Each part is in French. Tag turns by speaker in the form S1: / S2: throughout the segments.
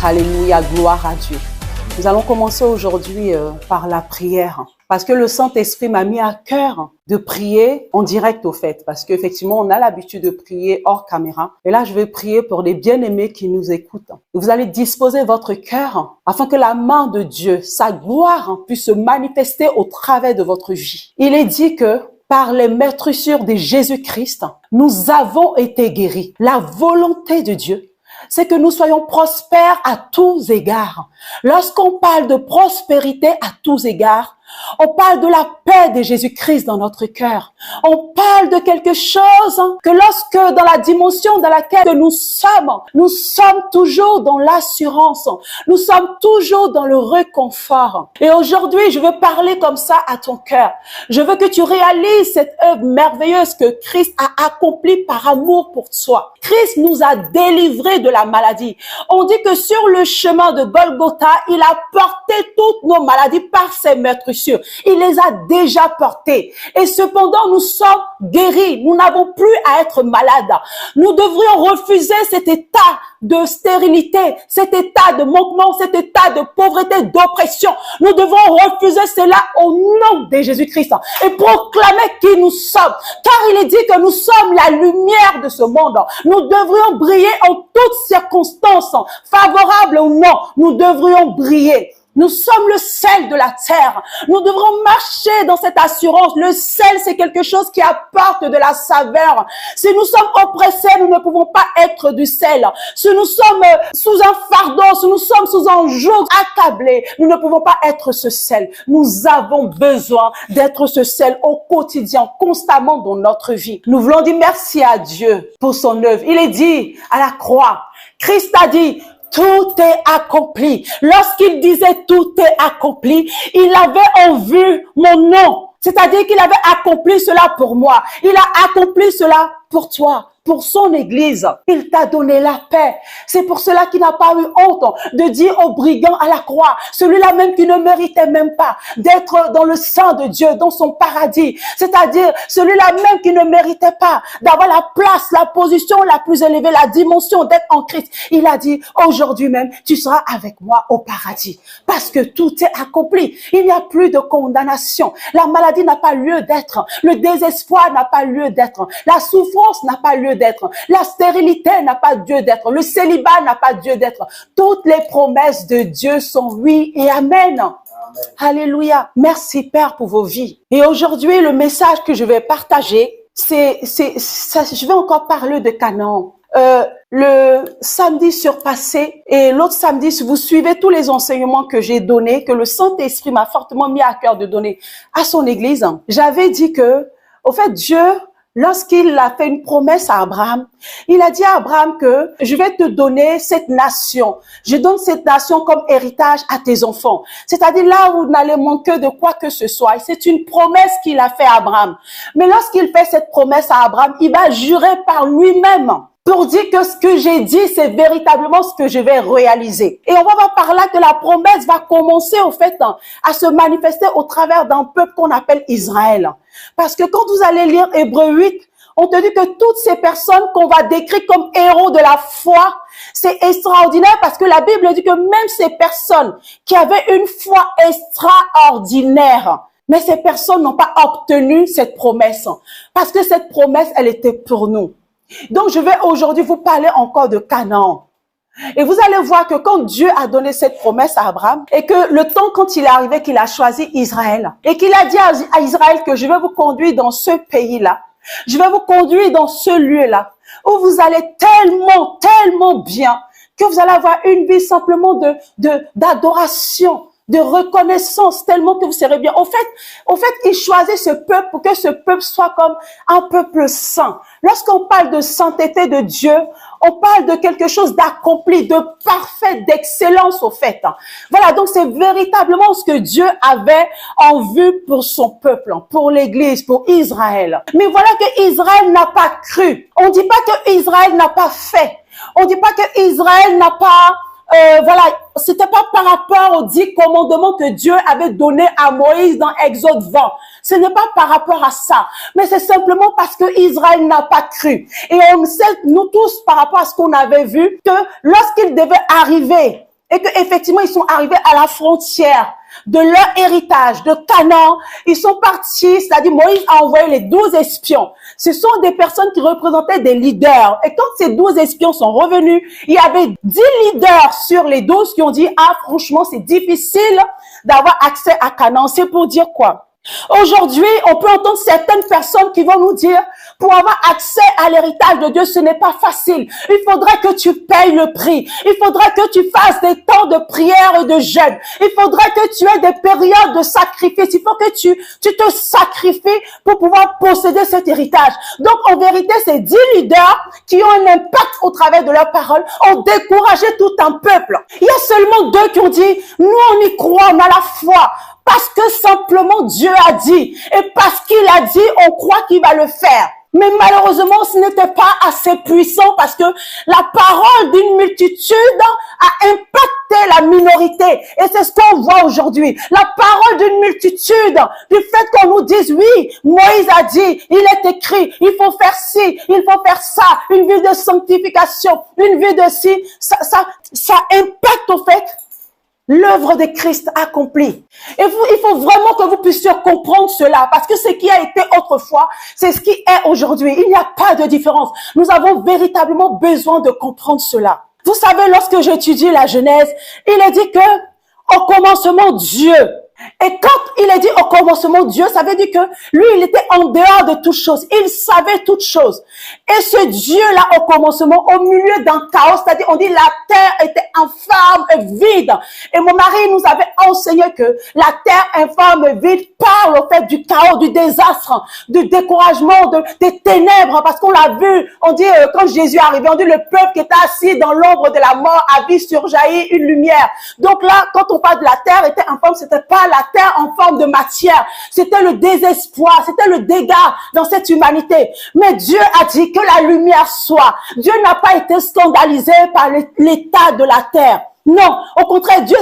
S1: Alléluia, gloire à Dieu. Nous allons commencer aujourd'hui par la prière. Parce que le Saint-Esprit m'a mis à cœur de prier en direct au fait. Parce qu'effectivement, on a l'habitude de prier hors caméra. Et là, je vais prier pour les bien-aimés qui nous écoutent. Vous allez disposer votre cœur afin que la main de Dieu, sa gloire, puisse se manifester au travers de votre vie. Il est dit que par les meurtrissures de Jésus-Christ, nous avons été guéris. La volonté de Dieu, c'est que nous soyons prospères à tous égards. Lorsqu'on parle de prospérité à tous égards, on parle de la paix de Jésus-Christ dans notre cœur. On parle de quelque chose que lorsque dans la dimension dans laquelle nous sommes toujours dans l'assurance. Nous sommes toujours dans le réconfort. Et aujourd'hui, je veux parler comme ça à ton cœur. Je veux que tu réalises cette œuvre merveilleuse que Christ a accomplie par amour pour toi. Christ nous a délivrés de la maladie. On dit que sur le chemin de Golgotha, il a porté toutes nos maladies par ses meurtrissures. Il les a déjà portés. Et cependant, nous sommes guéris. Nous n'avons plus à être malades. Nous devrions refuser cet état de stérilité, cet état de manquement, cet état de pauvreté, d'oppression. Nous devons refuser cela au nom de Jésus-Christ et proclamer qui nous sommes. Car il est dit que nous sommes la lumière de ce monde. Nous devrions briller en toutes circonstances, favorables ou non. Nous devrions briller. Nous sommes le sel de la terre. Nous devrons marcher dans cette assurance. Le sel, c'est quelque chose qui apporte de la saveur. Si nous sommes oppressés, nous ne pouvons pas être du sel. Si nous sommes sous un fardeau, si nous sommes sous un joug accablé, nous ne pouvons pas être ce sel. Nous avons besoin d'être ce sel au quotidien, constamment dans notre vie. Nous voulons dire merci à Dieu pour son œuvre. Il est dit à la croix, Christ a dit, tout est accompli. Lorsqu'il disait tout est accompli, il avait en vue mon nom. C'est-à-dire qu'il avait accompli cela pour moi. Il a accompli cela pour toi, pour son église. Il t'a donné la paix. C'est pour cela qu'il n'a pas eu honte de dire au brigand à la croix, celui-là même qui ne méritait même pas d'être dans le sein de Dieu, dans son paradis. C'est-à-dire celui-là même qui ne méritait pas d'avoir la place, la position la plus élevée, la dimension d'être en Christ. Il a dit, aujourd'hui même, tu seras avec moi au paradis. Parce que tout est accompli. Il n'y a plus de condamnation. La maladie n'a pas lieu d'être. Le désespoir n'a pas lieu d'être. La souffrance n'a pas lieu d'être. La stérilité n'a pas lieu d'être. Le célibat n'a pas lieu d'être. Toutes les promesses de Dieu sont oui et amen. Amen. Alléluia. Merci Père pour vos vies. Et aujourd'hui, le message que je vais partager, je vais encore parler de Canaan. Le samedi surpassé et l'autre samedi, si vous suivez tous les enseignements que j'ai donnés, que le Saint-Esprit m'a fortement mis à cœur de donner à son église, j'avais dit que, au fait, Dieu, lorsqu'il a fait une promesse à Abraham, il a dit à Abraham que je vais te donner cette nation. Je donne cette nation comme héritage à tes enfants. C'est-à-dire là où vous n'allez manquer de quoi que ce soit. C'est une promesse qu'il a fait à Abraham. Mais lorsqu'il fait cette promesse à Abraham, il va jurer par lui-même pour dire que ce que j'ai dit, c'est véritablement ce que je vais réaliser. Et on va voir par là que la promesse va commencer au fait à se manifester au travers d'un peuple qu'on appelle Israël. Parce que quand vous allez lire Hébreux 8, on te dit que toutes ces personnes qu'on va décrire comme héros de la foi, c'est extraordinaire parce que la Bible dit que même ces personnes qui avaient une foi extraordinaire, mais ces personnes n'ont pas obtenu cette promesse. Parce que cette promesse, elle était pour nous. Donc, je vais aujourd'hui vous parler encore de Canaan. Et vous allez voir que quand Dieu a donné cette promesse à Abraham et que le temps quand il est arrivé qu'il a choisi Israël et qu'il a dit à Israël que je vais vous conduire dans ce pays-là, je vais vous conduire dans ce lieu-là où vous allez tellement bien que vous allez avoir une vie simplement d'adoration, de reconnaissance, tellement que vous serez bien. Au fait, il choisit ce peuple pour que ce peuple soit comme un peuple saint. Lorsqu'on parle de sainteté de Dieu, on parle de quelque chose d'accompli, de parfait, d'excellence au fait. Voilà, donc c'est véritablement ce que Dieu avait en vue pour son peuple, pour l'Église, pour Israël. Mais voilà que Israël n'a pas cru. On dit pas que Israël n'a pas fait. On dit pas que Israël n'a pas voilà, c'était pas par rapport aux 10 commandements que Dieu avait donné à Moïse dans Exode 20. Ce n'est pas par rapport à ça, mais c'est simplement parce que Israël n'a pas cru. Et on sait, nous tous, par rapport à ce qu'on avait vu, que lorsqu'il devait arriver et que effectivement ils sont arrivés à la frontière de leur héritage, de Canaan, ils sont partis, c'est-à-dire Moïse a envoyé les 12 espions. Ce sont des personnes qui représentaient des leaders. Et quand ces 12 espions sont revenus, il y avait 10 leaders sur les 12 qui ont dit, ah franchement c'est difficile d'avoir accès à Canaan. C'est pour dire quoi? Aujourd'hui, on peut entendre certaines personnes qui vont nous dire, pour avoir accès à l'héritage de Dieu, ce n'est pas facile. Il faudrait que tu payes le prix. Il faudrait que tu fasses des temps de prière et de jeûne. Il faudrait que tu aies des périodes de sacrifice. Il faut que tu te sacrifies pour pouvoir posséder cet héritage. Donc, en vérité, ces 10 leaders qui ont un impact au travers de leurs paroles ont découragé tout un peuple. Il y a seulement 2 qui ont dit, nous, on y croit, on a la foi. Parce que simplement Dieu a dit. Et parce qu'il a dit, on croit qu'il va le faire. Mais malheureusement, ce n'était pas assez puissant parce que la parole d'une multitude a impacté la minorité. Et c'est ce qu'on voit aujourd'hui. La parole d'une multitude, du fait qu'on nous dise, oui, Moïse a dit, il est écrit, il faut faire ci, il faut faire ça, une vie de sanctification, une vie de ci. Ça impacte au fait l'œuvre de Christ accomplie. Et il faut vraiment que vous puissiez comprendre cela, parce que ce qui a été autrefois, c'est ce qui est aujourd'hui. Il n'y a pas de différence. Nous avons véritablement besoin de comprendre cela. Vous savez, lorsque j'étudie la Genèse, il est dit que au commencement Dieu. Et quand il est dit au commencement Dieu, ça veut dire que lui, il était en dehors de toutes choses. Il savait toutes choses. Et ce Dieu-là, au commencement, au milieu d'un chaos, c'est-à-dire, on dit la terre était infâme et vide. Et mon mari nous avait enseigné que la terre infâme et vide parle au fait du chaos, du désastre, du découragement, des ténèbres. Parce qu'on l'a vu, on dit, quand Jésus est arrivé, on dit le peuple qui était assis dans l'ombre de la mort a vu surjaillir une lumière. Donc là, quand on parle de la terre était infâme, c'était pas la terre en forme de matière. C'était le désespoir, c'était le dégât dans cette humanité. Mais Dieu a dit que la lumière soit. Dieu n'a pas été scandalisé par l'état de la terre. Non, au contraire, Dieu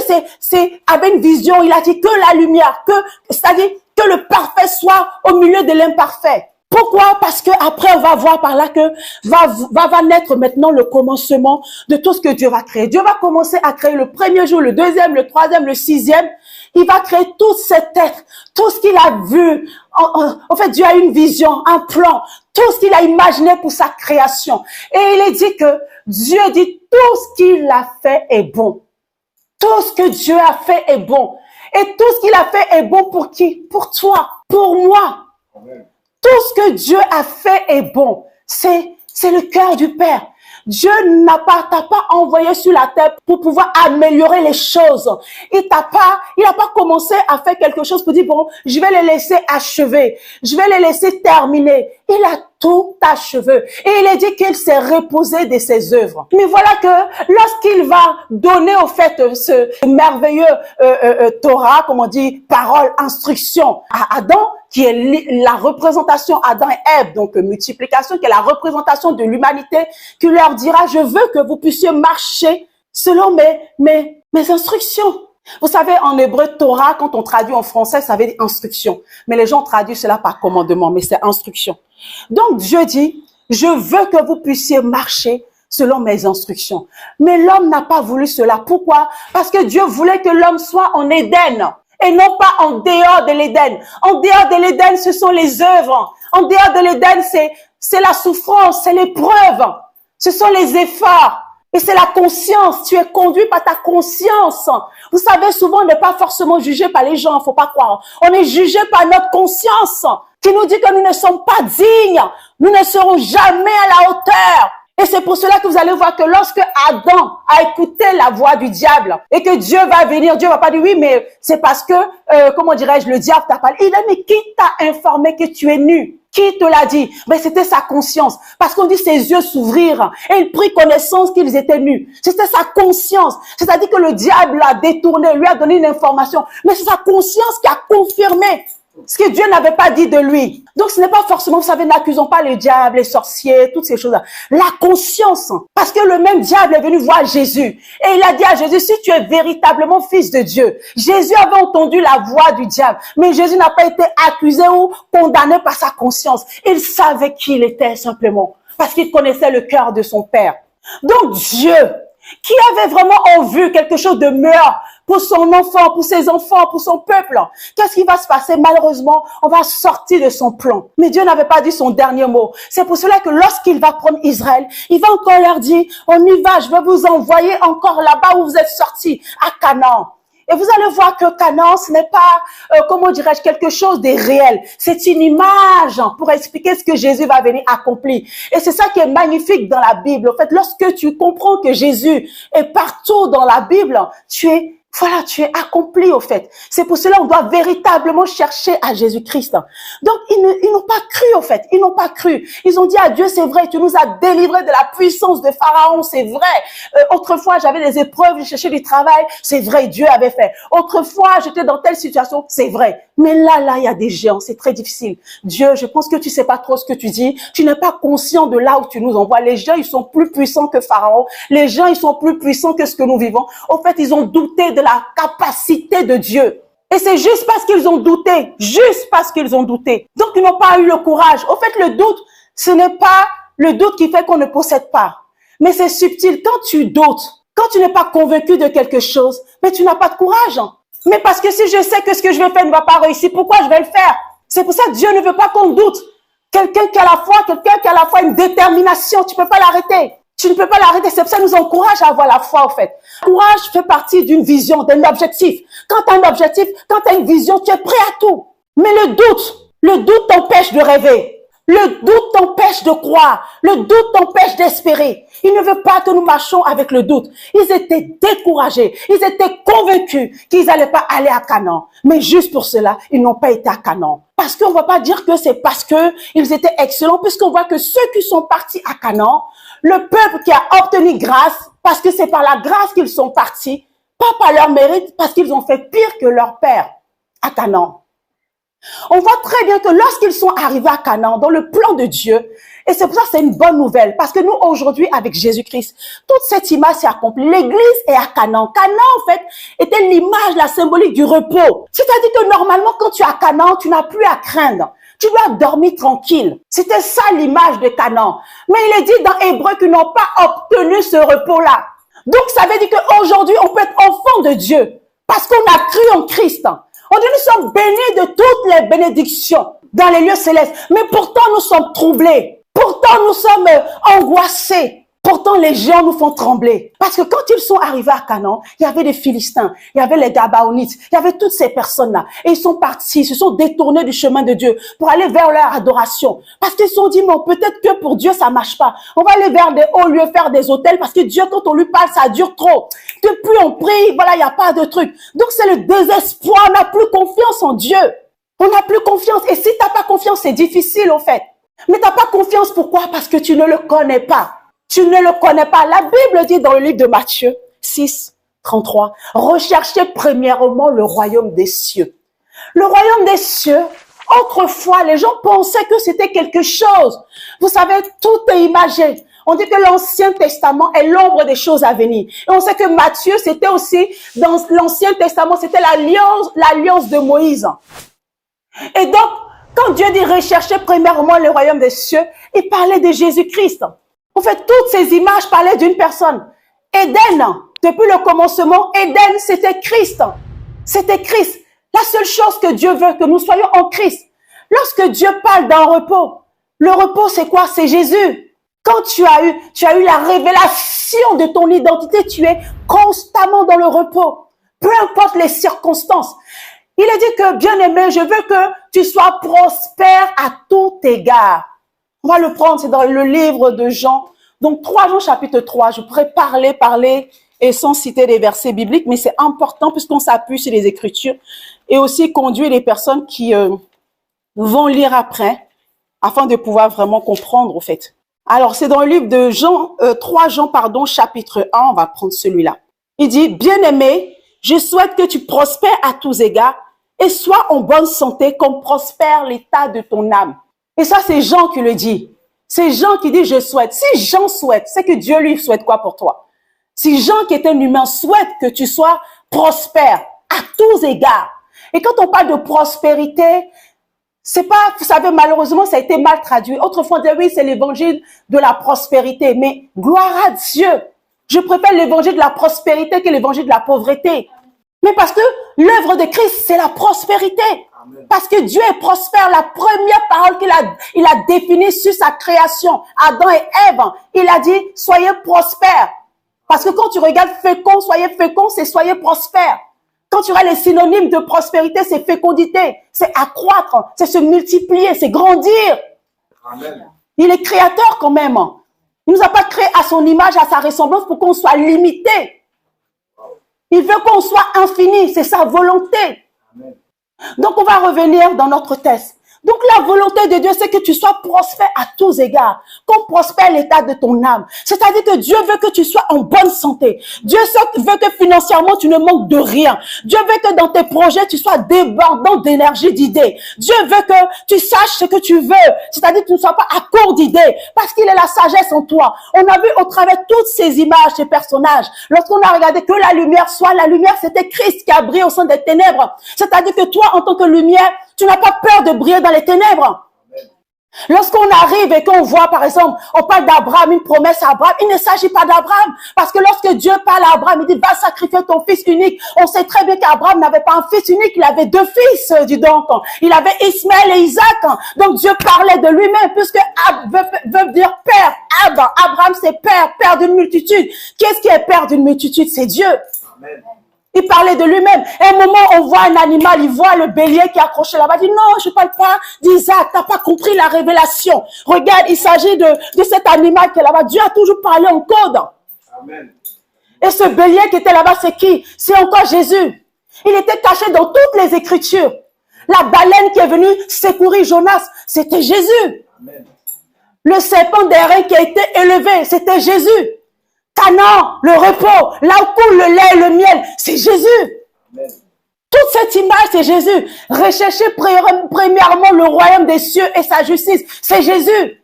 S1: avait une vision. Il a dit que la lumière, c'est-à-dire que le parfait soit au milieu de l'imparfait. Pourquoi? Parce que après on va voir par là que va naître maintenant le commencement de tout ce que Dieu va créer. Dieu va commencer à créer le premier jour, le deuxième, le troisième, le sixième. Il va créer tout cet être, tout ce qu'il a vu. En fait, Dieu a une vision, un plan, tout ce qu'il a imaginé pour sa création. Et il est dit que Dieu dit tout ce qu'il a fait est bon. Tout ce que Dieu a fait est bon. Et tout ce qu'il a fait est bon pour qui? Pour toi, pour moi. Amen. Tout ce que Dieu a fait est bon. C'est le cœur du Père. Dieu t'a pas envoyé sur la terre pour pouvoir améliorer les choses. Il n'a pas commencé à faire quelque chose pour dire, bon, je vais les laisser achever. Je vais les laisser terminer. Il a tout achevé. Et il est dit qu'il s'est reposé de ses œuvres. Mais voilà que lorsqu'il va donner au fait ce merveilleux Torah, comme on dit, parole, instruction à Adam, qui est la représentation Adam et Ève, donc multiplication, qui est la représentation de l'humanité, qui leur dira, je veux que vous puissiez marcher selon mes instructions. Vous savez, en hébreu, Torah, quand on traduit en français, ça veut dire instruction. Mais les gens traduisent cela par commandement, mais c'est instruction. Donc Dieu dit, je veux que vous puissiez marcher selon mes instructions. Mais l'homme n'a pas voulu cela. Pourquoi? Parce que Dieu voulait que l'homme soit en Éden. Et non pas en dehors de l'Éden. En dehors de l'Éden, ce sont les œuvres. En dehors de l'Éden, c'est la souffrance, c'est l'épreuve. Ce sont les efforts. Et c'est la conscience. Tu es conduit par ta conscience. Vous savez, souvent, on n'est pas forcément jugé par les gens, faut pas croire. On est jugé par notre conscience qui nous dit que nous ne sommes pas dignes. Nous ne serons jamais à la hauteur. Et c'est pour cela que vous allez voir que lorsque Adam a écouté la voix du diable et que Dieu va venir, Dieu va pas dire oui, mais c'est parce que, comment dirais-je, le diable t'a parlé. Il a dit, mais qui t'a informé que tu es nu? Qui te l'a dit? Mais c'était sa conscience. Parce qu'on dit ses yeux s'ouvrirent et il prit connaissance qu'ils étaient nus. C'était sa conscience. C'est-à-dire que le diable l'a détourné, lui a donné une information. Mais c'est sa conscience qui a confirmé ce que Dieu n'avait pas dit de lui. Donc ce n'est pas forcément, vous savez, n'accusons pas le diable, les sorciers, toutes ces choses-là. La conscience. Parce que le même diable est venu voir Jésus. Et il a dit à Jésus, si tu es véritablement fils de Dieu. Jésus avait entendu la voix du diable. Mais Jésus n'a pas été accusé ou condamné par sa conscience. Il savait qui il était simplement. Parce qu'il connaissait le cœur de son Père. Donc Dieu, Qui avait vraiment en vue quelque chose de meilleur pour son enfant, pour ses enfants, pour son peuple? Qu'est-ce qui va se passer? Malheureusement, on va sortir de son plan. Mais Dieu n'avait pas dit son dernier mot. C'est pour cela que lorsqu'il va prendre Israël, il va encore leur dire, on y va, je vais vous envoyer encore là-bas où vous êtes sortis, à Canaan. Et vous allez voir que Canaan, ce n'est pas, comment dirais-je, quelque chose de réel. C'est une image pour expliquer ce que Jésus va venir accomplir. Et c'est ça qui est magnifique dans la Bible. En fait, lorsque tu comprends que Jésus est partout dans la Bible, tu es accompli au fait. C'est pour cela qu'on doit véritablement chercher à Jésus-Christ. Donc, ils n'ont pas cru au fait. Ils n'ont pas cru. Ils ont dit à Dieu, c'est vrai, tu nous as délivrés de la puissance de Pharaon, c'est vrai. Autrefois, j'avais des épreuves, je cherchais du travail, c'est vrai, Dieu avait fait. Autrefois, j'étais dans telle situation, c'est vrai. Mais là, il y a des géants, c'est très difficile. Dieu, je pense que tu sais pas trop ce que tu dis. Tu n'es pas conscient de là où tu nous envoies. Les gens, ils sont plus puissants que Pharaon. Les gens, ils sont plus puissants que ce que nous vivons. Au fait, ils ont douté de la capacité de Dieu. Et c'est juste parce qu'ils ont douté. Juste parce qu'ils ont douté. Donc, ils n'ont pas eu le courage. Au fait, le doute, ce n'est pas le doute qui fait qu'on ne possède pas. Mais c'est subtil. Quand tu doutes, quand tu n'es pas convaincu de quelque chose, mais tu n'as pas de courage. Mais parce que si je sais que ce que je vais faire ne va pas réussir, pourquoi je vais le faire? C'est pour ça que Dieu ne veut pas qu'on doute. Quelqu'un qui a la foi une détermination, tu peux pas l'arrêter. Tu ne peux pas l'arrêter. C'est pour ça que nous encourage à avoir la foi, en fait. Le courage fait partie d'une vision, d'un objectif. Quand tu as un objectif, quand tu as une vision, tu es prêt à tout. Mais le doute t'empêche de rêver. Le doute t'empêche de croire. Le doute t'empêche d'espérer. Il ne veut pas que nous marchions avec le doute. Ils étaient découragés. Ils étaient convaincus qu'ils n'allaient pas aller à Canaan. Mais juste pour cela, ils n'ont pas été à Canaan. Parce qu'on ne va pas dire que c'est parce qu'ils étaient excellents, puisqu'on voit que ceux qui sont partis à Canaan, le peuple qui a obtenu grâce, parce que c'est par la grâce qu'ils sont partis, pas par leur mérite, parce qu'ils ont fait pire que leur père à Canaan. On voit très bien que lorsqu'ils sont arrivés à Canaan, dans le plan de Dieu, et c'est pour ça que c'est une bonne nouvelle, parce que nous, aujourd'hui, avec Jésus-Christ, toute cette image s'est accomplie. L'église est à Canaan. Canaan, en fait, était l'image, la symbolique du repos. C'est-à-dire que normalement, quand tu es à Canaan, tu n'as plus à craindre. Tu dois dormir tranquille. C'était ça l'image de Canaan. Mais il est dit dans Hébreu qu'ils n'ont pas obtenu ce repos-là. Donc, ça veut dire qu'aujourd'hui, on peut être enfant de Dieu, parce qu'on a cru en Christ. On dit nous sommes bénis de toutes les bénédictions dans les lieux célestes. Mais pourtant, nous sommes troublés. Pourtant, nous sommes angoissés. Pourtant, les gens nous font trembler. Parce que quand ils sont arrivés à Canaan, il y avait des Philistins, il y avait les Gabaonites, il y avait toutes ces personnes-là. Et ils sont partis, ils se sont détournés du chemin de Dieu pour aller vers leur adoration. Parce qu'ils se sont dit, bon, peut-être que pour Dieu, ça marche pas. On va aller vers des hauts lieux, faire des hôtels, parce que Dieu, quand on lui parle, ça dure trop. Depuis on prie, voilà, il n'y a pas de truc. Donc, c'est le désespoir. On n'a plus confiance en Dieu. On n'a plus confiance. Et si tu n'as pas confiance, c'est difficile, au fait. Mais tu n'as pas confiance, pourquoi? Parce que tu ne le connais pas. Tu ne le connais pas. La Bible dit dans le livre de Matthieu 6, 33, recherchez premièrement le royaume des cieux. Le royaume des cieux, autrefois, les gens pensaient que c'était quelque chose. Vous savez, tout est imagé. On dit que l'Ancien Testament est l'ombre des choses à venir. Et on sait que Matthieu, c'était aussi, dans l'Ancien Testament, c'était l'alliance de Moïse. Et donc, quand Dieu dit rechercher premièrement le royaume des cieux, il parlait de Jésus-Christ. En fait, toutes ces images parlaient d'une personne. Éden, depuis le commencement, Éden, c'était Christ. C'était Christ. La seule chose que Dieu veut, que nous soyons en Christ. Lorsque Dieu parle d'un repos, le repos, c'est quoi? C'est Jésus. Quand tu as eu la révélation de ton identité, tu es constamment dans le repos. Peu importe les circonstances. Il est dit que, bien-aimé, je veux que tu sois prospère à tout égard. On va le prendre, c'est dans le livre de Jean. Donc, 3 Jean chapitre 3, je pourrais parler et sans citer des versets bibliques, mais c'est important puisqu'on s'appuie sur les Écritures et aussi conduire les personnes qui vont lire après afin de pouvoir vraiment comprendre, au fait. Alors, c'est dans le livre de Jean, 3 Jean, chapitre 1, on va prendre celui-là. Il dit, bien-aimé, je souhaite que tu prospères à tous égards et sois en bonne santé comme prospère l'état de ton âme. Et ça, c'est Jean qui le dit. C'est Jean qui dit, je souhaite. Si Jean souhaite, c'est que Dieu lui souhaite quoi pour toi? Si Jean, qui est un humain, souhaite que tu sois prospère à tous égards. Et quand on parle de prospérité, c'est pas, vous savez, malheureusement, ça a été mal traduit. Autrefois, on disait, oui, c'est l'évangile de la prospérité. Mais gloire à Dieu Je préfère l'évangile de la prospérité que l'évangile de la pauvreté. Mais parce que l'œuvre de Christ, c'est la prospérité. Amen. Parce que Dieu est prospère. La première parole il a définie sur sa création, Adam et Ève, il a dit, soyez prospères. Parce que quand tu regardes fécond, c'est soyez prospères. Quand tu regardes les synonymes de prospérité, c'est fécondité, c'est accroître, c'est se multiplier, c'est grandir. Amen. Il est créateur quand même. Il ne nous a pas créé à son image, à sa ressemblance pour qu'on soit limité. Il veut qu'on soit infini, c'est sa volonté. Amen. Donc on va revenir dans notre texte. Donc la volonté de Dieu, c'est que tu sois prospère à tous égards, qu'on prospère l'état de ton âme. C'est-à-dire que Dieu veut que tu sois en bonne santé. Dieu veut que financièrement, tu ne manques de rien. Dieu veut que dans tes projets, tu sois débordant d'énergie, d'idées. Dieu veut que tu saches ce que tu veux. C'est-à-dire que tu ne sois pas à court d'idées, parce qu'il est la sagesse en toi. On a vu au travers toutes ces images, ces personnages, lorsqu'on a regardé que la lumière soit, la lumière, c'était Christ qui a brillé au sein des ténèbres. C'est-à-dire que toi, en tant que lumière, tu n'as pas peur de briller dans les ténèbres. Lorsqu'on arrive et qu'on voit, par exemple, on parle d'Abraham, une promesse à Abraham, il ne s'agit pas d'Abraham. Parce que lorsque Dieu parle à Abraham, il dit, va sacrifier ton fils unique. On sait très bien qu'Abraham n'avait pas un fils unique, il avait deux fils, dis donc. Il avait Ismaël et Isaac. Donc Dieu parlait de lui-même, puisque Ab veut dire père. Abraham, c'est père, père d'une multitude. Qu'est-ce qui est père d'une multitude? C'est Dieu. Amen. Il parlait de lui-même. À un moment, on voit un animal, il voit le bélier qui est accroché là-bas. Il dit, non, je ne parle pas d'Isaac, tu n'as pas compris la révélation. Regarde, il s'agit de cet animal qui est là-bas. Dieu a toujours parlé en code. Amen. Et ce bélier qui était là-bas, c'est qui? C'est encore Jésus. Il était caché dans toutes les Écritures. La baleine qui est venue secourir Jonas, c'était Jésus. Amen. Le serpent d'airain qui a été élevé, c'était Jésus. Canaan, le repos, là où coule le lait et le miel, c'est Jésus. Amen. Toute cette image, c'est Jésus. Recherchez premièrement le royaume des cieux et sa justice, c'est Jésus.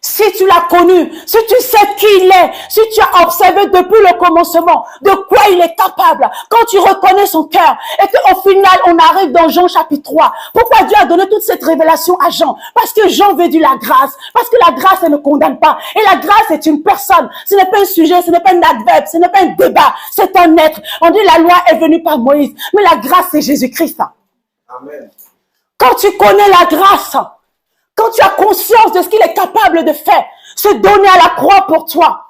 S1: Si tu l'as connu, si tu sais qui il est, si tu as observé depuis le commencement de quoi il est capable, quand tu reconnais son cœur et qu'au final on arrive dans Jean chapitre 3, pourquoi Dieu a donné toute cette révélation à Jean? Parce que Jean veut dire la grâce, parce que la grâce elle ne condamne pas et la grâce est une personne, ce n'est pas un sujet, ce n'est pas un adverbe, ce n'est pas un débat, c'est un être. On dit la loi est venue par Moïse, mais la grâce c'est Jésus-Christ. Amen. Quand tu connais la grâce, quand tu as conscience de ce qu'il est capable de faire, se donner à la croix pour toi,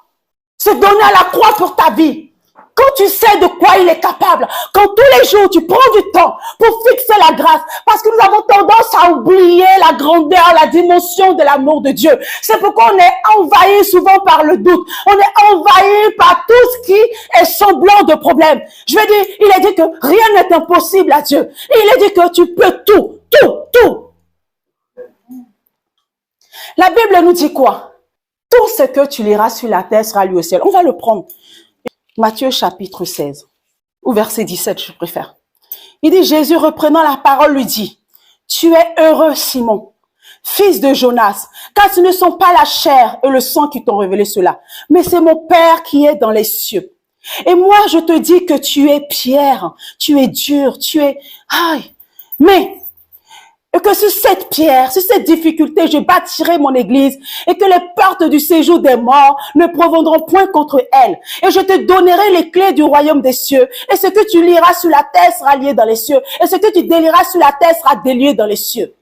S1: se donner à la croix pour ta vie, quand tu sais de quoi il est capable, quand tous les jours tu prends du temps pour fixer la grâce, parce que nous avons tendance à oublier la grandeur, la dimension de l'amour de Dieu. C'est pourquoi on est envahi souvent par le doute, on est envahi par tout ce qui est semblant de problème. Je veux dire, il a dit que rien n'est impossible à Dieu. Il a dit que tu peux tout, tout, tout. La Bible nous dit quoi? Tout ce que tu liras sur la terre sera lu au ciel. On va le prendre. Matthieu chapitre 16, ou verset 17, je préfère. Il dit, Jésus reprenant la parole lui dit, tu es heureux Simon, fils de Jonas, car ce ne sont pas la chair et le sang qui t'ont révélé cela, mais c'est mon Père qui est dans les cieux. Et moi, je te dis que tu es pierre, tu es dur, tu es... Aïe, mais... Et que sur cette pierre, sur cette difficulté, je bâtirai mon église et que les portes du séjour des morts ne proviendront point contre elle. Et je te donnerai les clés du royaume des cieux. Et ce que tu liras sur la terre sera lié dans les cieux. Et ce que tu délieras sur la terre sera délié dans les cieux.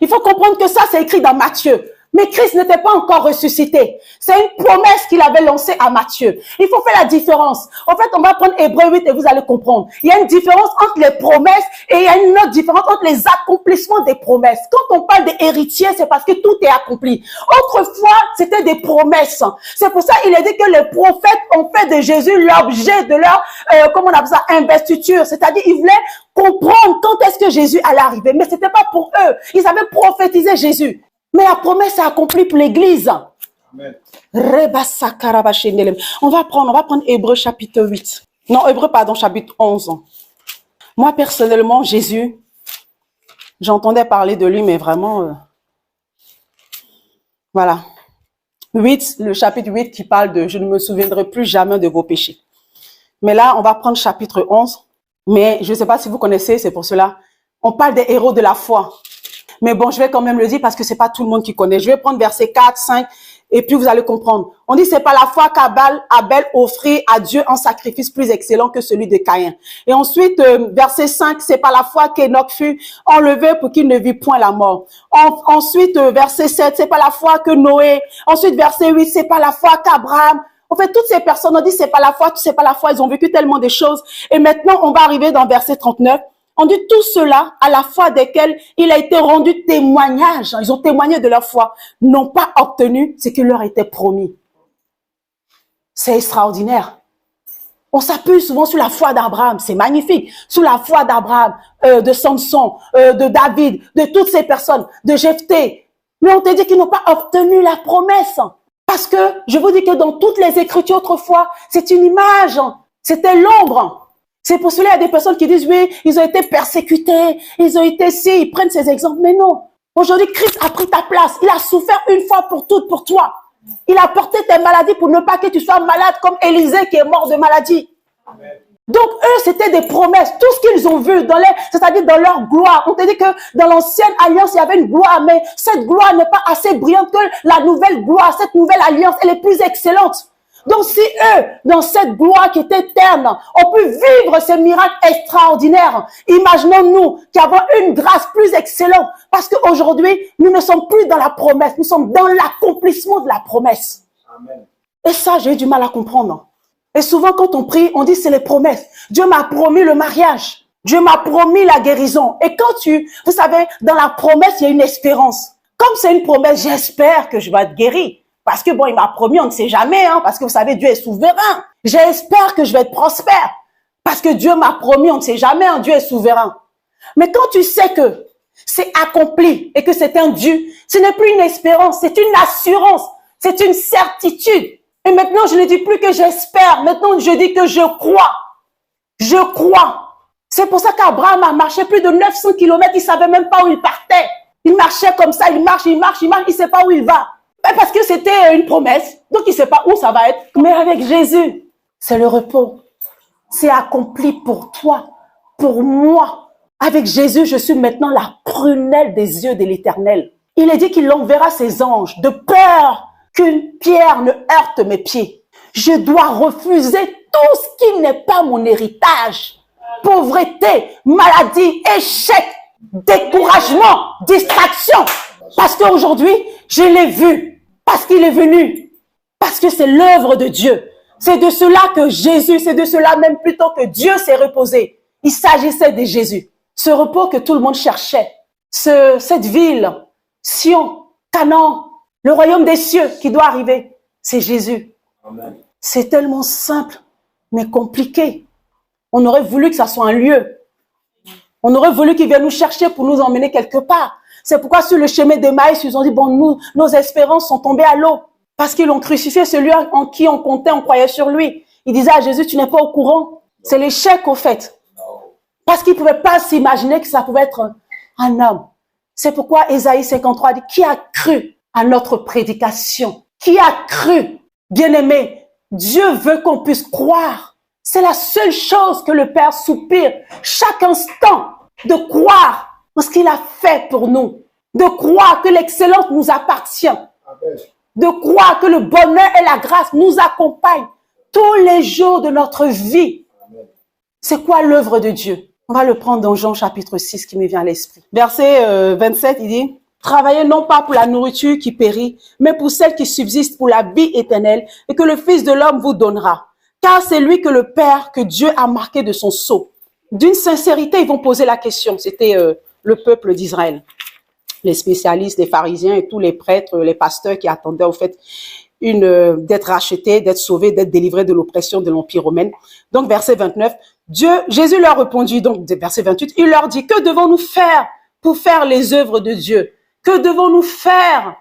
S1: Il faut comprendre que ça, c'est écrit dans Matthieu. Mais Christ n'était pas encore ressuscité. C'est une promesse qu'il avait lancée à Matthieu. Il faut faire la différence. En fait, on va prendre Hébreux 8 et vous allez comprendre. Il y a une différence entre les promesses et il y a une autre différence entre les accomplissements des promesses. Quand on parle des héritiers, c'est parce que tout est accompli. Autrefois, c'était des promesses. C'est pour ça qu'il a dit que les prophètes ont fait de Jésus l'objet de leur, comment on appelle ça, investiture. C'est-à-dire, ils voulaient comprendre quand est-ce que Jésus allait arriver. Mais c'était pas pour eux. Ils avaient prophétisé Jésus. Mais la promesse est accomplie pour l'église. Amen. On va prendre Hébreux chapitre 8. Non, Hébreux, pardon, chapitre 11. Moi, personnellement, Jésus, j'entendais parler de lui, mais vraiment, voilà. 8, le chapitre 8 qui parle de « Je ne me souviendrai plus jamais de vos péchés ». Mais là, on va prendre chapitre 11. Mais je ne sais pas si vous connaissez, c'est pour cela. On parle des héros de la foi. Mais bon, je vais quand même le dire parce que c'est pas tout le monde qui connaît. Je vais prendre versets 4, 5 Et puis vous allez comprendre. On dit c'est pas la foi qu'Abel offrit à Dieu un sacrifice plus excellent que celui de Caïn. Et ensuite, verset 5, c'est pas la foi qu'Enoch fut enlevé pour qu'il ne vit point la mort. Ensuite, verset 7, c'est pas la foi que Noé. Ensuite, verset 8, c'est pas la foi qu'Abraham. En fait, toutes ces personnes ont dit c'est pas la foi, ils ont vécu tellement de choses. Et maintenant, on va arriver dans verset 39. On dit tout cela à la foi desquels il a été rendu témoignage. Ils ont témoigné de leur foi, n'ont pas obtenu ce qui leur était promis. C'est extraordinaire. On s'appuie souvent sur la foi d'Abraham, c'est magnifique. Sur la foi d'Abraham, de Samson, de David, de toutes ces personnes, de Jephthé. Mais on te dit qu'ils n'ont pas obtenu la promesse. Parce que je vous dis que dans toutes les Écritures autrefois, c'est une image, c'était l'ombre. C'est pour cela qu'il y a des personnes qui disent, oui, ils ont été persécutés, ils ont été si, ils prennent ces exemples. Mais non. Aujourd'hui, Christ a pris ta place. Il a souffert une fois pour toutes pour toi. Il a porté tes maladies pour ne pas que tu sois malade comme Élisée qui est mort de maladie. Amen. Donc, eux, c'était des promesses. Tout ce qu'ils ont vu, c'est-à-dire dans leur gloire. On te dit que dans l'ancienne alliance, il y avait une gloire, mais cette gloire n'est pas assez brillante que la nouvelle gloire. Cette nouvelle alliance, elle est plus excellente. Donc, si eux, dans cette gloire qui est éterne, ont pu vivre ces miracles extraordinaires, imaginons-nous qui avons une grâce plus excellente. Parce qu'aujourd'hui, nous ne sommes plus dans la promesse, nous sommes dans l'accomplissement de la promesse. Amen. Et ça, j'ai eu du mal à comprendre. Et souvent, quand on prie, on dit c'est les promesses. Dieu m'a promis le mariage. Dieu m'a promis la guérison. Et quand vous savez, dans la promesse, il y a une espérance. Comme c'est une promesse, j'espère que je vais être guéri. Parce que bon, il m'a promis, on ne sait jamais, hein, parce que vous savez, Dieu est souverain. J'espère que je vais être prospère. Parce que Dieu m'a promis, on ne sait jamais, hein, Dieu est souverain. Mais quand tu sais que c'est accompli et que c'est un Dieu, ce n'est plus une espérance, c'est une assurance, c'est une certitude. Et maintenant, je ne dis plus que j'espère, maintenant je dis que je crois. Je crois. C'est pour ça qu'Abraham a marché plus de 900 kilomètres, il ne savait même pas où il partait. Il marchait comme ça, il marche, il ne sait pas où il va. Parce que c'était une promesse, donc il ne sait pas où ça va être. Mais avec Jésus, c'est le repos. C'est accompli pour toi, pour moi. Avec Jésus, je suis maintenant la prunelle des yeux de l'Éternel. Il est dit qu'il enverra ses anges de peur qu'une pierre ne heurte mes pieds. Je dois refuser tout ce qui n'est pas mon héritage. Pauvreté, maladie, échec, découragement, distraction. Parce qu'aujourd'hui, je l'ai vu. Parce qu'il est venu. Parce que c'est l'œuvre de Dieu. C'est de cela que Jésus, c'est de cela même plutôt que Dieu s'est reposé. Il s'agissait de Jésus. Ce repos que tout le monde cherchait. Cette ville, Sion, Canaan, le royaume des cieux qui doit arriver. C'est Jésus. Amen. C'est tellement simple, mais compliqué. On aurait voulu que ça soit un lieu. On aurait voulu qu'il vienne nous chercher pour nous emmener quelque part. C'est pourquoi sur le chemin d'Emmaüs, ils ont dit, bon, nos espérances sont tombées à l'eau. Parce qu'ils l'ont crucifié, celui en qui on comptait, on croyait sur lui. Ils disaient à Jésus, tu n'es pas au courant. C'est l'échec au fait. Parce qu'ils ne pouvaient pas s'imaginer que ça pouvait être un homme. C'est pourquoi Ésaïe 53 dit, qui a cru à notre prédication? Qui a cru? Bien-aimé, Dieu veut qu'on puisse croire. C'est la seule chose que le Père soupire chaque instant, de croire en ce qu'il a fait pour nous, de croire que l'excellence nous appartient, de croire que le bonheur et la grâce nous accompagnent tous les jours de notre vie. C'est quoi l'œuvre de Dieu? On va le prendre dans Jean chapitre 6 qui me vient à l'esprit. Verset 27, il dit, « Travaillez non pas pour la nourriture qui périt, mais pour celle qui subsiste pour la vie éternelle et que le Fils de l'homme vous donnera. Car c'est lui que le Père, que Dieu a marqué de son sceau. » D'une sincérité, ils vont poser la question. C'était le peuple d'Israël. Les spécialistes, les pharisiens et tous les prêtres, les pasteurs qui attendaient au fait d'être rachetés, d'être sauvés, d'être délivrés de l'oppression de l'Empire romain. Donc, verset 29, Jésus leur répondit, donc verset 28, il leur dit, que devons-nous faire pour faire les œuvres de Dieu? Que devons-nous faire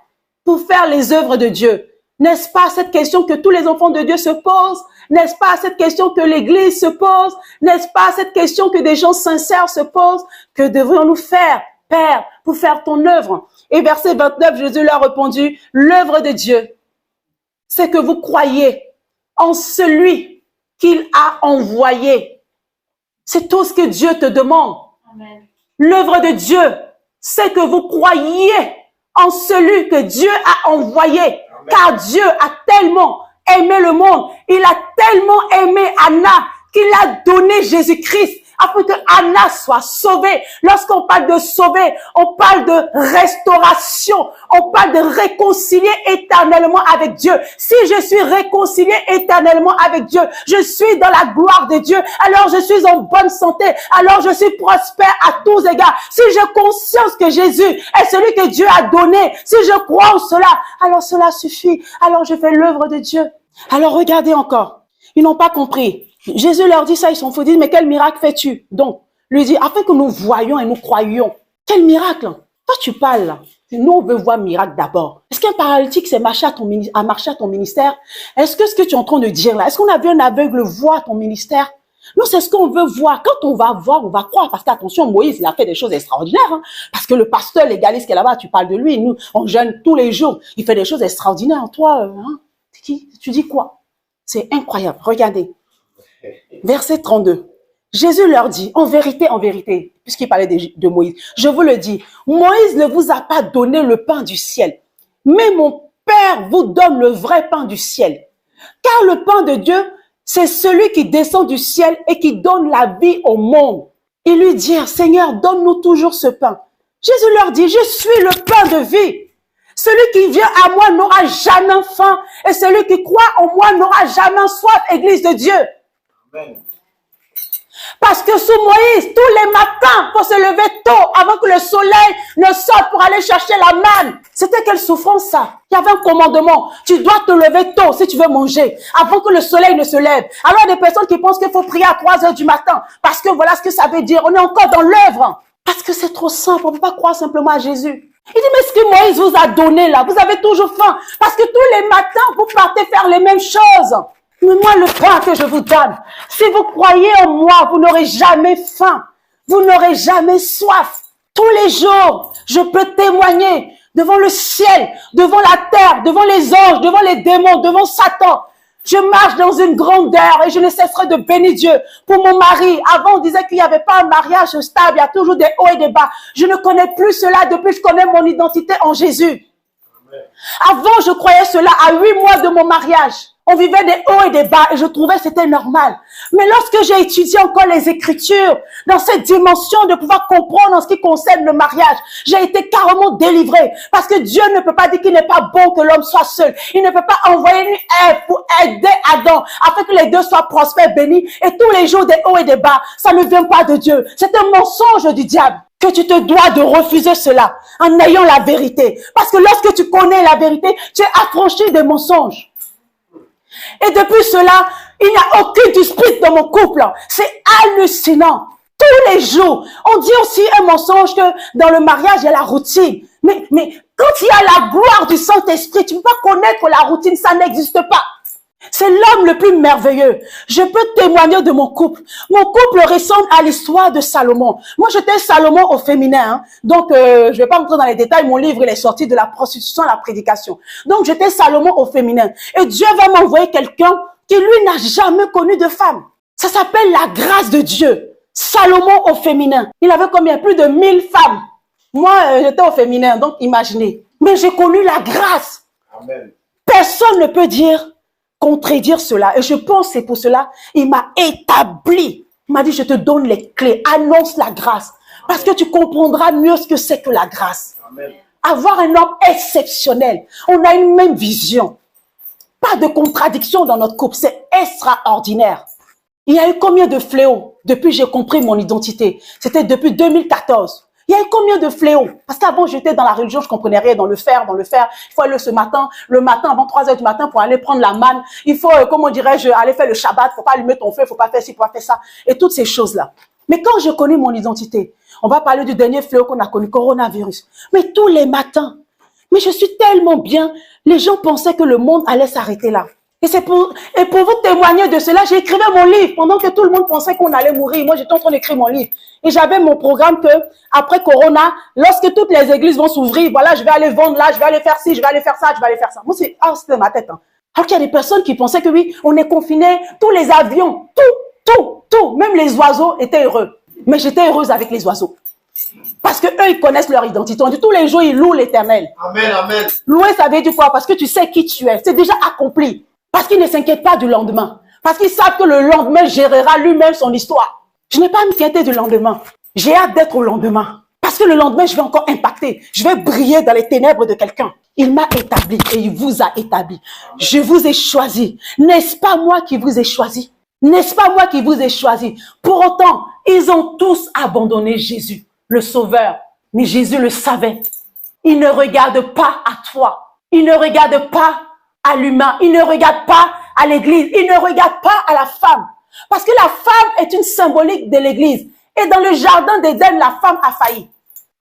S1: pour faire les œuvres de Dieu? N'est-ce pas cette question que tous les enfants de Dieu se posent? N'est-ce pas cette question que l'Église se pose? N'est-ce pas cette question que des gens sincères se posent? Que devons-nous faire, Père, pour faire ton œuvre? Et verset 29, Jésus leur répondit, l'œuvre de Dieu, c'est que vous croyez en celui qu'il a envoyé. C'est tout ce que Dieu te demande. L'œuvre de Dieu, c'est que vous croyez en celui que Dieu a envoyé. Car Dieu a tellement aimé le monde. Il a tellement aimé Anna qu'il a donné Jésus-Christ afin que Anna soit sauvée. Lorsqu'on parle de sauver, on parle de restauration. On parle de réconcilier éternellement avec Dieu. Si je suis réconcilié éternellement avec Dieu, je suis dans la gloire de Dieu, alors je suis en bonne santé, alors je suis prospère à tous égards. Si j'ai conscience que Jésus est celui que Dieu a donné, si je crois en cela, alors cela suffit. Alors je fais l'œuvre de Dieu. Alors regardez encore. Ils n'ont pas compris. Jésus leur dit ça, ils sont fous. Ils disent, mais quel miracle fais-tu? Donc, lui dit, afin que nous voyions et nous croyions. Quel miracle? Toi, tu parles là. Nous, on veut voir miracle d'abord. Est-ce qu'un paralytique s'est marché à ton ministère? Est-ce que ce que tu es en train de dire là, est-ce qu'on a vu un aveugle voir ton ministère? Nous, c'est ce qu'on veut voir. Quand on va voir, on va croire. Parce qu'attention, Moïse, il a fait des choses extraordinaires. Hein. Parce que le pasteur légaliste qui est là-bas, tu parles de lui. Nous, on jeûne tous les jours. Il fait des choses extraordinaires. Toi, hein, qui? Tu dis quoi? C'est incroyable. Regardez. Verset 32. Jésus leur dit, en vérité, puisqu'il parlait de Moïse, je vous le dis, Moïse ne vous a pas donné le pain du ciel, mais mon Père vous donne le vrai pain du ciel. Car le pain de Dieu, c'est celui qui descend du ciel et qui donne la vie au monde. Ils lui dirent, Seigneur, donne-nous toujours ce pain. Jésus leur dit, je suis le pain de vie. Celui qui vient à moi n'aura jamais faim, et celui qui croit en moi n'aura jamais soif, Église de Dieu. Amen. Parce que sous Moïse, tous les matins, pour se lever tôt, avant que le soleil ne sorte pour aller chercher la manne. C'était quelle souffrance ça? Il y avait un commandement. Tu dois te lever tôt si tu veux manger, avant que le soleil ne se lève. Alors il y a des personnes qui pensent qu'il faut prier à 3 heures du matin, parce que voilà ce que ça veut dire. On est encore dans l'œuvre. Parce que c'est trop simple, on ne peut pas croire simplement à Jésus. Il dit, mais ce que Moïse vous a donné là, vous avez toujours faim. Parce que tous les matins, vous partez faire les mêmes choses. Mais moi, le pain que je vous donne, si vous croyez en moi, vous n'aurez jamais faim. Vous n'aurez jamais soif. Tous les jours, je peux témoigner devant le ciel, devant la terre, devant les anges, devant les démons, devant Satan. Je marche dans une grandeur et je ne cesserai de bénir Dieu. Pour mon mari, avant on disait qu'il n'y avait pas un mariage stable, il y a toujours des hauts et des bas. Je ne connais plus cela depuis que je connais mon identité en Jésus. Avant, je croyais cela à 8 mois de mon mariage. On vivait des hauts et des bas et je trouvais que c'était normal. Mais lorsque j'ai étudié encore les Écritures, dans cette dimension de pouvoir comprendre en ce qui concerne le mariage, j'ai été carrément délivrée. Parce que Dieu ne peut pas dire qu'il n'est pas bon que l'homme soit seul. Il ne peut pas envoyer une Ève pour aider Adam, afin que les deux soient prospères, bénis. Et tous les jours des hauts et des bas, ça ne vient pas de Dieu. C'est un mensonge du diable. Que tu te dois de refuser cela en ayant la vérité. Parce que lorsque tu connais la vérité, tu es affranchi des mensonges. Et depuis cela, il n'y a aucune dispute dans mon couple. C'est hallucinant. Tous les jours. On dit aussi un mensonge que dans le mariage, il y a la routine. Mais quand il y a la gloire du Saint-Esprit, tu ne peux pas connaître la routine, ça n'existe pas. C'est l'homme le plus merveilleux. Je peux témoigner de mon couple. Mon couple ressemble à l'histoire de Salomon. Moi, j'étais Salomon au féminin. Hein. Donc, je vais pas rentrer dans les détails. Mon livre, il est sorti de la prostitution à la prédication. Donc, j'étais Salomon au féminin. Et Dieu va m'envoyer quelqu'un qui, lui, n'a jamais connu de femme. Ça s'appelle la grâce de Dieu. Salomon au féminin. Il avait combien? Plus de 1000 femmes. Moi, j'étais au féminin. Donc, imaginez. Mais j'ai connu la grâce. Amen. Personne ne peut contredire cela. Et je pense que c'est pour cela, il m'a établi. Il m'a dit, je te donne les clés. Annonce la grâce. Parce que tu comprendras mieux ce que c'est que la grâce. Amen. Avoir un homme exceptionnel. On a une même vision. Pas de contradiction dans notre couple. C'est extraordinaire. Il y a eu combien de fléaux depuis que j'ai compris mon identité? C'était depuis 2014. Il y a eu combien de fléaux? Parce qu'avant, j'étais dans la religion, je comprenais rien, dans le faire. Il faut aller le matin, avant 3 heures du matin pour aller prendre la manne. Il faut, comment dirais-je, aller faire le Shabbat, faut pas allumer ton feu, faut pas faire ci, faut pas faire ça. Et toutes ces choses-là. Mais quand j'ai connu mon identité, on va parler du dernier fléau qu'on a connu, coronavirus. Mais tous les matins, mais je suis tellement bien, les gens pensaient que le monde allait s'arrêter là. Et pour vous témoigner de cela, j'ai écrit mon livre pendant que tout le monde pensait qu'on allait mourir. Moi, j'étais en train d'écrire mon livre. Et j'avais mon programme que, après Corona, lorsque toutes les églises vont s'ouvrir, voilà, je vais aller vendre là, je vais aller faire ci, je vais aller faire ça, je vais aller faire ça. Moi, c'était ma tête. Hein. Alors qu'il y a des personnes qui pensaient que oui, on est confinés, tous les avions, tout, même les oiseaux étaient heureux. Mais j'étais heureuse avec les oiseaux. Parce que eux, ils connaissent leur identité. On dit tous les jours, ils louent l'Éternel.
S2: Amen, amen.
S1: Louer, ça veut dire quoi? Parce que tu sais qui tu es. C'est déjà accompli. Parce qu'ils ne s'inquiètent pas du lendemain. Parce qu'ils savent que le lendemain gérera lui-même son histoire. Je n'ai pas à m'inquiéter du lendemain. J'ai hâte d'être au lendemain. Parce que le lendemain, je vais encore impacter. Je vais briller dans les ténèbres de quelqu'un. Il m'a établi et il vous a établi. Je vous ai choisi. N'est-ce pas moi qui vous ai choisi? N'est-ce pas moi qui vous ai choisi? Pour autant, ils ont tous abandonné Jésus, le Sauveur. Mais Jésus le savait. Il ne regarde pas à toi. Il ne regarde pas à l'humain. Il ne regarde pas à l'église. Il ne regarde pas à la femme. Parce que la femme est une symbolique de l'église. Et dans le jardin d'Éden, la femme a failli.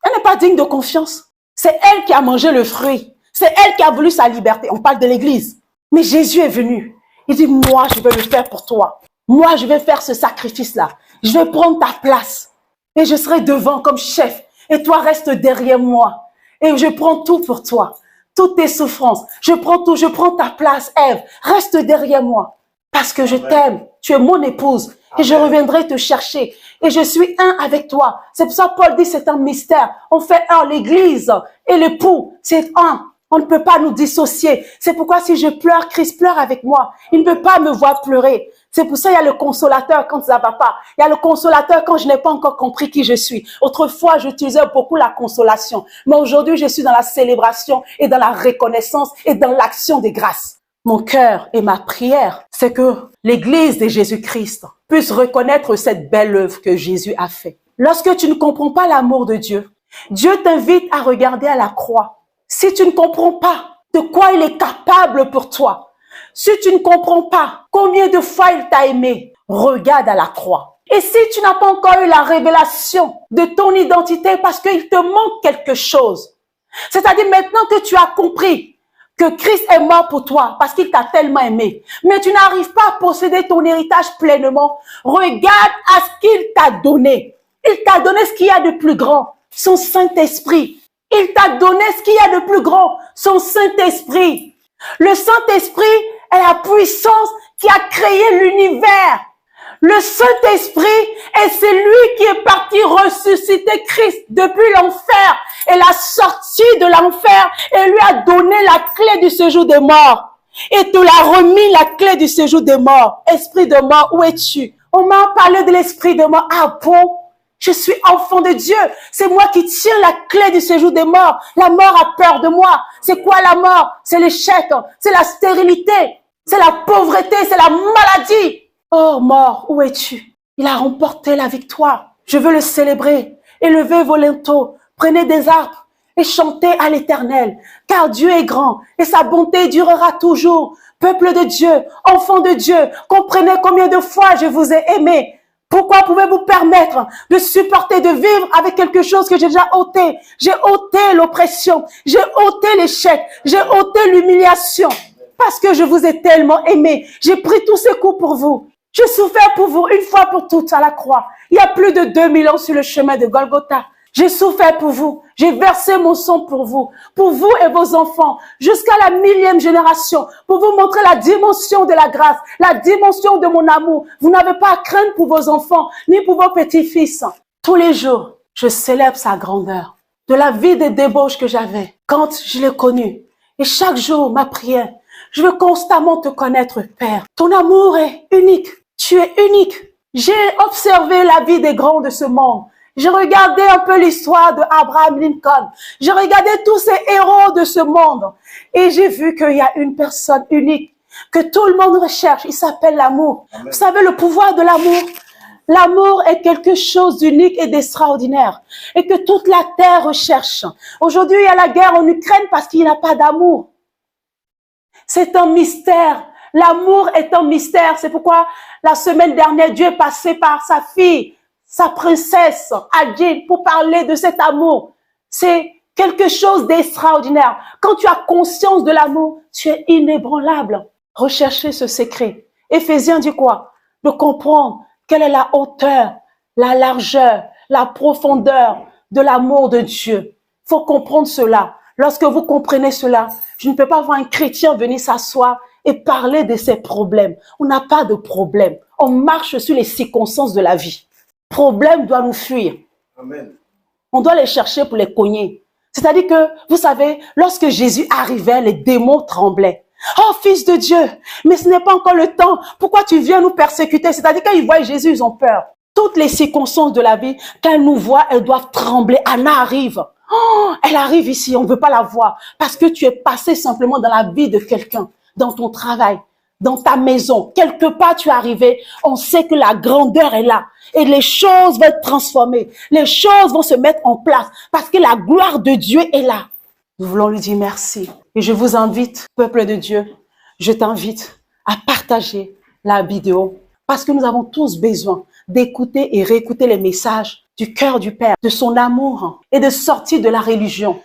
S1: Elle n'est pas digne de confiance. C'est elle qui a mangé le fruit. C'est elle qui a voulu sa liberté. On parle de l'église. Mais Jésus est venu. Il dit, moi, je vais le faire pour toi. Moi, je vais faire ce sacrifice-là. Je vais prendre ta place. Et je serai devant comme chef. Et toi, reste derrière moi. Et je prends tout pour toi. Toutes tes souffrances. Je prends tout. Je prends ta place, Ève. Reste derrière moi. Parce que je t'aime. Tu es mon épouse. Et je reviendrai te chercher. Et je suis un avec toi. C'est pour ça que Paul dit c'est un mystère. On fait un, l'église et l'époux. C'est un. On ne peut pas nous dissocier. C'est pourquoi si je pleure, Christ pleure avec moi. Il ne peut pas me voir pleurer. C'est pour ça qu'il y a le consolateur quand ça va pas. Il y a le consolateur quand je n'ai pas encore compris qui je suis. Autrefois, j'utilisais beaucoup la consolation. Mais aujourd'hui, je suis dans la célébration et dans la reconnaissance et dans l'action des grâces. Mon cœur et ma prière, c'est que l'Église de Jésus-Christ puisse reconnaître cette belle œuvre que Jésus a faite. Lorsque tu ne comprends pas l'amour de Dieu, Dieu t'invite à regarder à la croix. Si tu ne comprends pas de quoi il est capable pour toi, si tu ne comprends pas combien de fois il t'a aimé, regarde à la croix. Et si tu n'as pas encore eu la révélation de ton identité parce qu'il te manque quelque chose, c'est-à-dire maintenant que tu as compris que Christ est mort pour toi parce qu'il t'a tellement aimé, mais tu n'arrives pas à posséder ton héritage pleinement, regarde à ce qu'il t'a donné. Il t'a donné ce qu'il y a de plus grand, son Saint-Esprit. Il t'a donné ce qu'il y a de plus grand, son Saint-Esprit. Le Saint-Esprit est la puissance qui a créé l'univers. Le Saint-Esprit est celui qui est parti ressusciter Christ depuis l'enfer et l'a sorti de l'enfer et lui a donné la clé du séjour des morts. Et te l'a remis la clé du séjour des morts. Esprit de mort, où es-tu? On m'a parlé de l'esprit de mort. Ah bon? Je suis enfant de Dieu. C'est moi qui tiens la clé du séjour des morts. La mort a peur de moi. C'est quoi la mort? C'est l'échec, c'est la stérilité, c'est la pauvreté, c'est la maladie. Oh mort, où es-tu? Il a remporté la victoire. Je veux le célébrer. Élevez vos linteaux, prenez des harpes et chantez à l'Éternel. Car Dieu est grand et sa bonté durera toujours. Peuple de Dieu, enfant de Dieu, comprenez combien de fois je vous ai aimé. Pourquoi pouvez-vous permettre de supporter, de vivre avec quelque chose que j'ai déjà ôté? J'ai ôté l'oppression, j'ai ôté l'échec, j'ai ôté l'humiliation. Parce que je vous ai tellement aimé. J'ai pris tous ces coups pour vous. J'ai souffert pour vous une fois pour toutes à la croix. Il y a plus de 2000 ans sur le chemin de Golgotha. J'ai souffert pour vous. J'ai versé mon sang pour vous et vos enfants, jusqu'à la 1000e génération, pour vous montrer la dimension de la grâce, la dimension de mon amour. Vous n'avez pas à craindre pour vos enfants, ni pour vos petits-fils. Tous les jours, je célèbre sa grandeur, de la vie des débauches que j'avais quand je l'ai connu. Et chaque jour, ma prière, je veux constamment te connaître, Père. Ton amour est unique. Tu es unique. J'ai observé la vie des grands de ce monde. J'ai regardé un peu l'histoire de Abraham Lincoln. J'ai regardé tous ces héros de ce monde. Et j'ai vu qu'il y a une personne unique que tout le monde recherche. Il s'appelle l'amour. Vous savez le pouvoir de l'amour? L'amour est quelque chose d'unique et d'extraordinaire. Et que toute la terre recherche. Aujourd'hui, il y a la guerre en Ukraine parce qu'il n'y a pas d'amour. C'est un mystère. L'amour est un mystère. C'est pourquoi la semaine dernière, Dieu est passé par sa fille, sa princesse, Adjil, pour parler de cet amour. C'est quelque chose d'extraordinaire. Quand tu as conscience de l'amour, tu es inébranlable. Recherchez ce secret. Éphésiens dit quoi? De comprendre quelle est la hauteur, la largeur, la profondeur de l'amour de Dieu. Il faut comprendre cela. Lorsque vous comprenez cela, je ne peux pas voir un chrétien venir s'asseoir et parler de ses problèmes. On n'a pas de problème. On marche sur les circonstances de la vie. Problème doit nous fuir.
S2: Amen.
S1: On doit les chercher pour les cogner. C'est-à-dire que, vous savez, lorsque Jésus arrivait, les démons tremblaient. Oh, fils de Dieu, mais ce n'est pas encore le temps. Pourquoi tu viens nous persécuter? C'est-à-dire, quand ils voient Jésus, ils ont peur. Toutes les circonstances de la vie, quand elles nous voient, elles doivent trembler. Anna arrive. Oh, elle arrive ici, on ne veut pas la voir. Parce que tu es passé simplement dans la vie de quelqu'un, dans ton travail, dans ta maison. Quelque part, tu es arrivé. On sait que la grandeur est là. Et les choses vont être transformées. Les choses vont se mettre en place. Parce que la gloire de Dieu est là. Nous voulons lui dire merci. Et je vous invite, peuple de Dieu, je t'invite à partager la vidéo. Parce que nous avons tous besoin d'écouter et réécouter les messages du cœur du Père, de son amour et de sortir de la religion.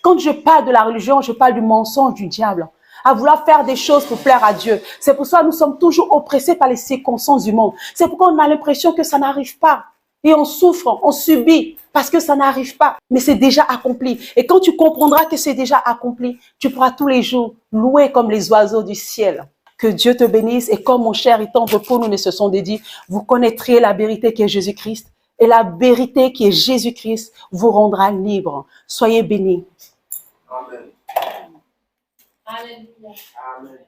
S1: Quand je parle de la religion, je parle du mensonge du diable, à vouloir faire des choses pour plaire à Dieu. C'est pour ça que nous sommes toujours oppressés par les circonstances du monde. C'est pourquoi on a l'impression que ça n'arrive pas. Et on souffre, on subit parce que ça n'arrive pas. Mais c'est déjà accompli. Et quand tu comprendras que c'est déjà accompli, tu pourras tous les jours louer comme les oiseaux du ciel. Que Dieu te bénisse et comme mon cher et tendre pour nous ne se sont dédiés, vous connaîtrez la vérité qui est Jésus-Christ et la vérité qui est Jésus-Christ vous rendra libre. Soyez bénis.
S2: Amen. Alléluia. Amen.